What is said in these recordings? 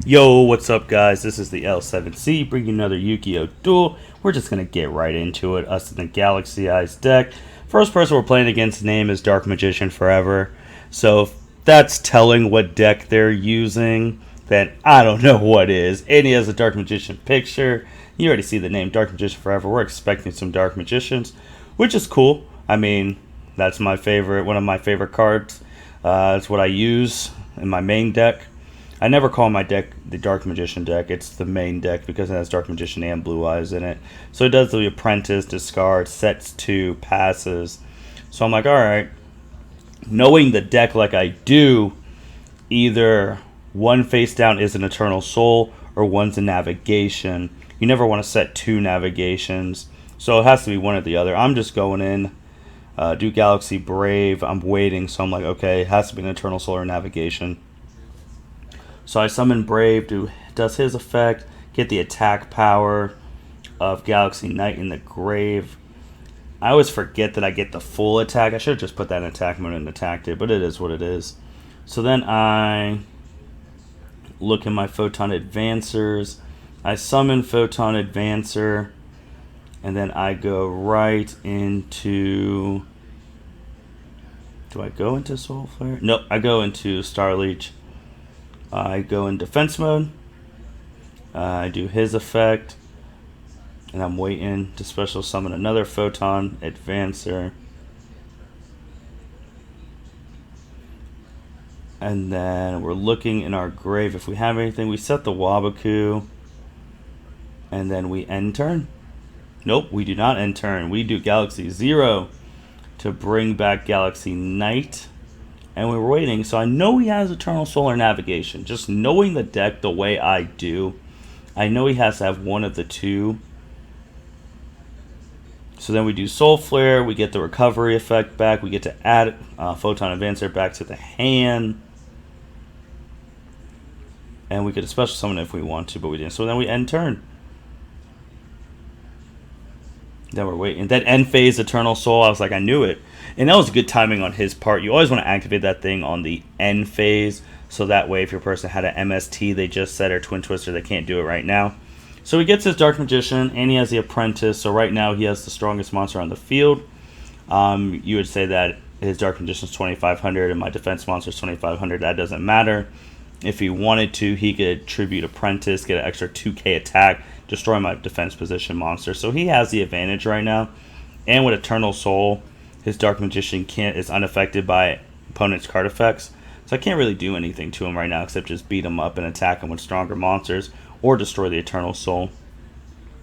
Yo, what's up, guys? This is the L7C bringing another Yu-Gi-Oh! Duel. We're just going to get right into it. Us in the Galaxy Eyes deck. First person we're playing against name is Dark Magician Forever. So if that's telling what deck they're using, then I don't know what is. And he has a Dark Magician picture. You already see the name Dark Magician Forever. We're expecting some Dark Magicians, which is cool. I mean, that's my favorite, one of my favorite cards. It's what I use in my main deck. I never call my deck the Dark Magician deck. It's the main deck because it has Dark Magician and Blue Eyes in it. So it does the Apprentice, discard, sets 2, passes. So I'm like, alright. Knowing the deck like I do, either one face down is an Eternal Soul or one's a Navigation. You never want to set 2 Navigations. So it has to be one or the other. I'm just going in. Do Galaxy Brave. I'm waiting. So I'm like, okay, it has to be an Eternal Soul or Navigation. So I summon Brave, does his effect, get the attack power of Galaxy Knight in the grave. I always forget that I get the full attack. I should have just put that in attack mode and attacked it, but it is what it is. So then I look in my Photon Advancers. I summon Photon Advancer, and then I go right into... Do I go into Soul Flare? Nope, I go into Star Leech. I go in defense mode. I do his effect. And I'm waiting to special summon another Photon Advancer. And then we're looking in our grave. If we have anything, we set the Wabaku. And then we end turn. Nope, we do not end turn. We do Galaxy 0 to bring back Galaxy Knight. And we were waiting, so I know he has Eternal Solar Navigation. Just knowing the deck the way I do, I know he has to have one of the two. So then we do Soul Flare, we get the recovery effect back, we get to add Photon Advancer back to the hand. And we could special summon if we want to, but we didn't. So then we end turn. Then we're waiting. That end phase Eternal Soul, I was like, I knew it. And that was good timing on his part. You always want to activate that thing on the end phase. So that way, if your person had an MST they just said or Twin Twister, they can't do it right now. So he gets his Dark Magician, and he has the Apprentice. So right now, he has the strongest monster on the field. You would say that his Dark Magician is 2,500, and my defense monster is 2,500. That doesn't matter. If he wanted to, he could tribute Apprentice, get an extra 2k attack, destroy my defense position monster. So he has the advantage right now. And with Eternal Soul, his Dark Magician is unaffected by opponent's card effects. So I can't really do anything to him right now except just beat him up and attack him with stronger monsters or destroy the Eternal Soul.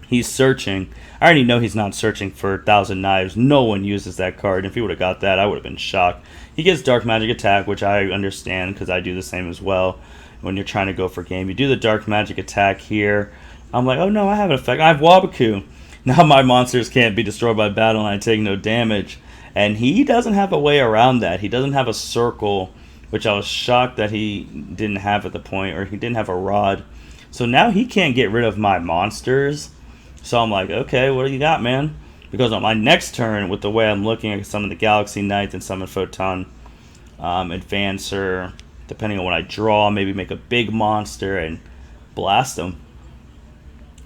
He's searching. I already know he's not searching for 1,000 Knives. No one uses that card. If he would have got that, I would have been shocked. He gets Dark Magic Attack, which I understand because I do the same as well. When you're trying to go for game, you do the Dark Magic Attack here. I'm like, oh no, I have an effect. I have Wabaku. Now my monsters can't be destroyed by battle and I take no damage. And he doesn't have a way around that. He doesn't have a circle, which I was shocked that he didn't have at the point, or he didn't have a rod. So now he can't get rid of my monsters. So I'm like, okay, what do you got, man? Because on my next turn, with the way I'm looking, I can summon the Galaxy Knight and summon Photon Advancer. Depending on what I draw, maybe make a big monster and blast him.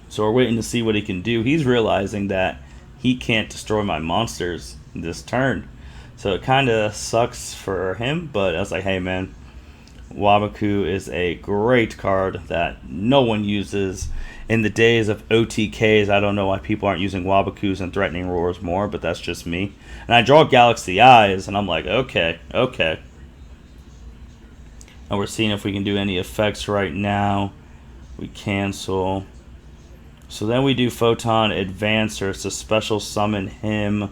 So we're waiting to see what he can do. He's realizing that he can't destroy my monsters this turn. So it kind of sucks for him, but I was like, hey man, Wabaku is a great card that no one uses. In the days of OTKs, I don't know why people aren't using Wabakus and Threatening Roars more, but that's just me. And I draw Galaxy Eyes, and I'm like, okay. And we're seeing if we can do any effects right now. We cancel. So then we do Photon Advancer to special summon him.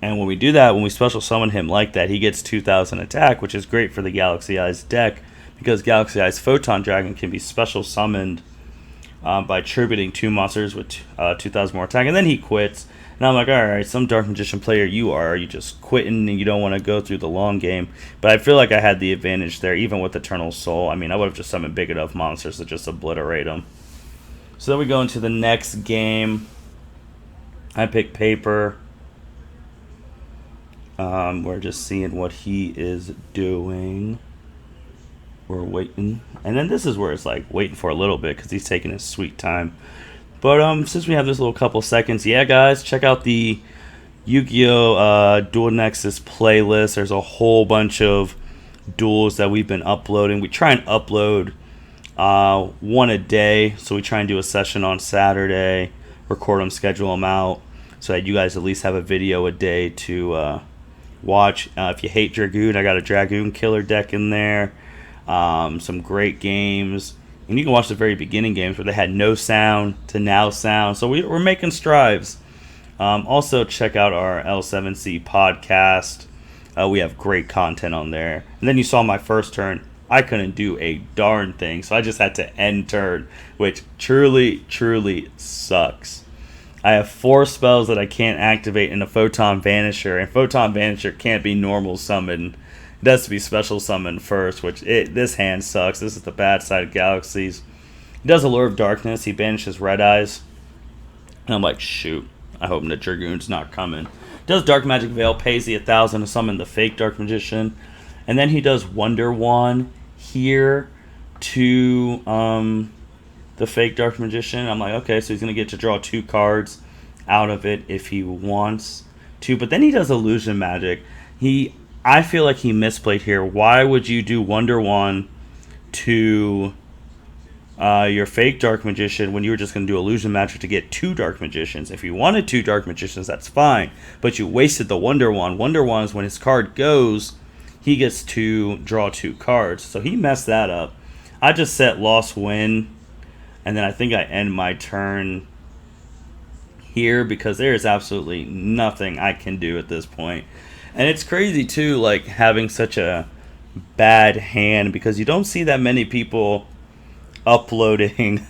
And when we do that, when we special summon him like that, he gets 2,000 attack, which is great for the Galaxy Eyes deck. Because Galaxy Eyes Photon Dragon can be special summoned by tributing 2 monsters with 2,000 more attack. And then he quits. And I'm like, alright, some Dark Magician player you are. You just quitting and you don't want to go through the long game. But I feel like I had the advantage there, even with Eternal Soul. I mean, I would have just summoned big enough monsters to just obliterate them. So then we go into the next game. I pick Paper. We're just seeing what he is doing. We're waiting. And then this is where it's like waiting for a little bit because he's taking his sweet time. But since we have this little couple seconds, yeah, guys, check out the Yu-Gi-Oh! Dual Nexus playlist. There's a whole bunch of duels that we've been uploading. We try and upload one a day, so we try and do a session on Saturday, record them, schedule them out, so that you guys at least have a video a day to watch. If you hate Dragoon, I got a Dragoon killer deck in there. Some great games. And you can watch the very beginning games where they had no sound to now sound. So we're making strides. Also, check out our L7C podcast. We have great content on there. And then you saw my first turn. I couldn't do a darn thing. So I just had to end turn, which truly, truly sucks. I have 4 spells that I can't activate in a Photon Vanisher. And Photon Vanisher can't be normal summon. It has to be special summon first, which this hand sucks. This is the bad side of Galaxies. He does Allure of Darkness. He banishes Red Eyes. And I'm like, shoot. I hope the Dragoon's not coming. Does Dark Magic Veil, pays the 1,000 to summon the fake Dark Magician. And then he does Wonder Wand here to the fake Dark Magician. I'm like, okay, so he's going to get to draw 2 cards out of it if he wants to. But then he does Illusion Magic. I feel like he misplayed here. Why would you do Wonder Wand to your fake Dark Magician when you were just going to do Illusion Magic to get 2 Dark Magicians? If you wanted 2 Dark Magicians, that's fine. But you wasted the Wonder Wand. Wonder Wand is when his card goes, he gets to draw 2 cards. So he messed that up. I just set loss win. And then I think I end my turn here because there is absolutely nothing I can do at this point. And it's crazy, too, like, having such a bad hand because you don't see that many people uploading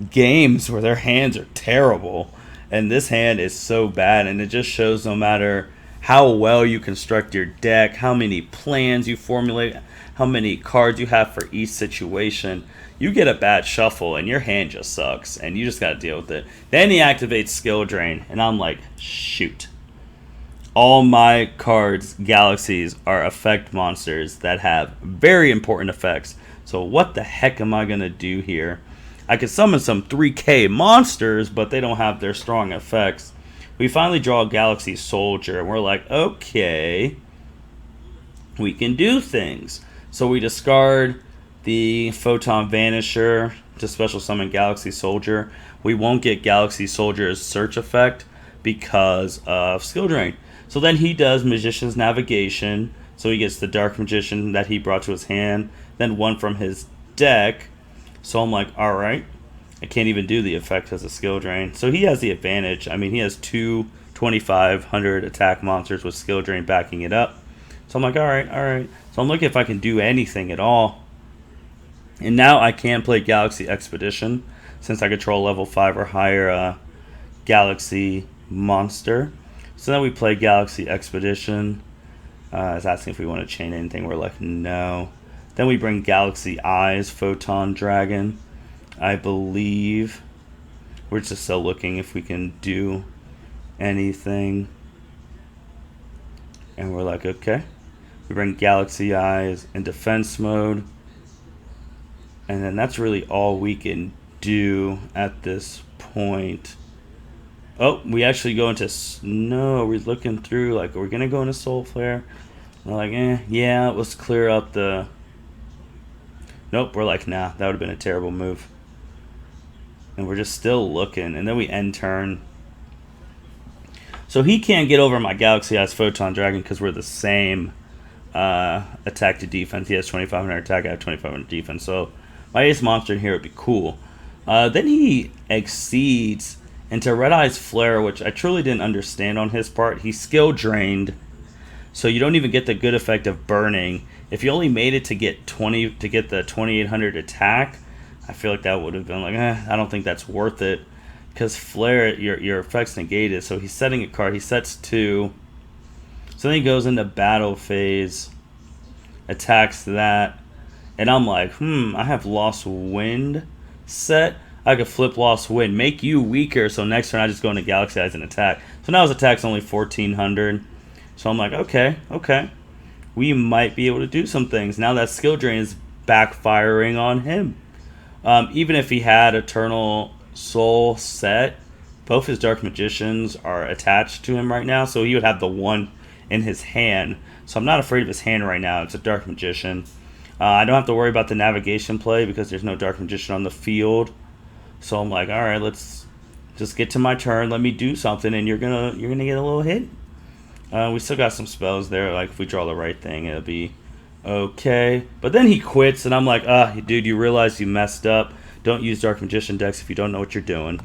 games where their hands are terrible. And this hand is so bad, and it just shows no matter how well you construct your deck, how many plans you formulate, how many cards you have for each situation, you get a bad shuffle, and your hand just sucks, and you just got to deal with it. Then he activates Skill Drain, and I'm like, shoot. All my cards, Galaxies, are effect monsters that have very important effects. So what the heck am I going to do here? I could summon some 3K monsters, but they don't have their strong effects. We finally draw a Galaxy Soldier, and we're like, okay, we can do things. So we discard the Photon Vanisher to special summon Galaxy Soldier. We won't get Galaxy Soldier's search effect because of Skill Drain. So then he does Magician's Navigation. So he gets the Dark Magician that he brought to his hand. Then one from his deck. So I'm like, alright. I can't even do the effect as a Skill Drain. So he has the advantage. I mean, he has 2 2,500 attack monsters with Skill Drain backing it up. So I'm like, alright. So I'm looking if I can do anything at all. And now I can play Galaxy Expedition. Since I control level 5 or higher Galaxy monster. So then we play Galaxy Expedition. It's asking if we want to chain anything. We're like, no. Then we bring Galaxy Eyes, Photon Dragon. I believe. We're just still looking if we can do anything. And we're like, okay. We bring Galaxy Eyes in defense mode. And then that's really all we can do at this point. Oh, we actually go into snow. We're looking through, like, are we going to go into Soul Flare? We're like, yeah, let's clear out the... Nope, we're like, nah, that would have been a terrible move. And we're just still looking. And then we end turn. So he can't get over my Galaxy Eyes Photon Dragon because we're the same attack to defense. He has 2,500 attack, I have 2,500 defense. So my ace monster in here would be cool. Then he exceeds into Red Eyes Flare, which I truly didn't understand on his part. He's skill drained, so you don't even get the good effect of burning. If you only made it to get the 2,800 attack, I feel like that would have been like, I don't think that's worth it. Because Flare, your effect's negated, so he's setting a card. He sets 2. So then he goes into battle phase, attacks that, and I'm like, I have Lost Wind set. I could flip Lost Wind, make you weaker, so next turn I just go into Galaxy Eyes and attack. So now his attack's only 1,400. So I'm like, okay. We might be able to do some things. Now that Skill Drain is backfiring on him. Even if he had Eternal Soul set, both his Dark Magicians are attached to him right now, so he would have the one in his hand. So I'm not afraid of his hand right now. It's a Dark Magician. I don't have to worry about the navigation play because there's no Dark Magician on the field. So I'm like, all right, let's just get to my turn. Let me do something, and you're gonna get a little hit. We still got some spells there. Like if we draw the right thing, it'll be okay. But then he quits, and I'm like, dude, you realize you messed up. Don't use Dark Magician decks if you don't know what you're doing.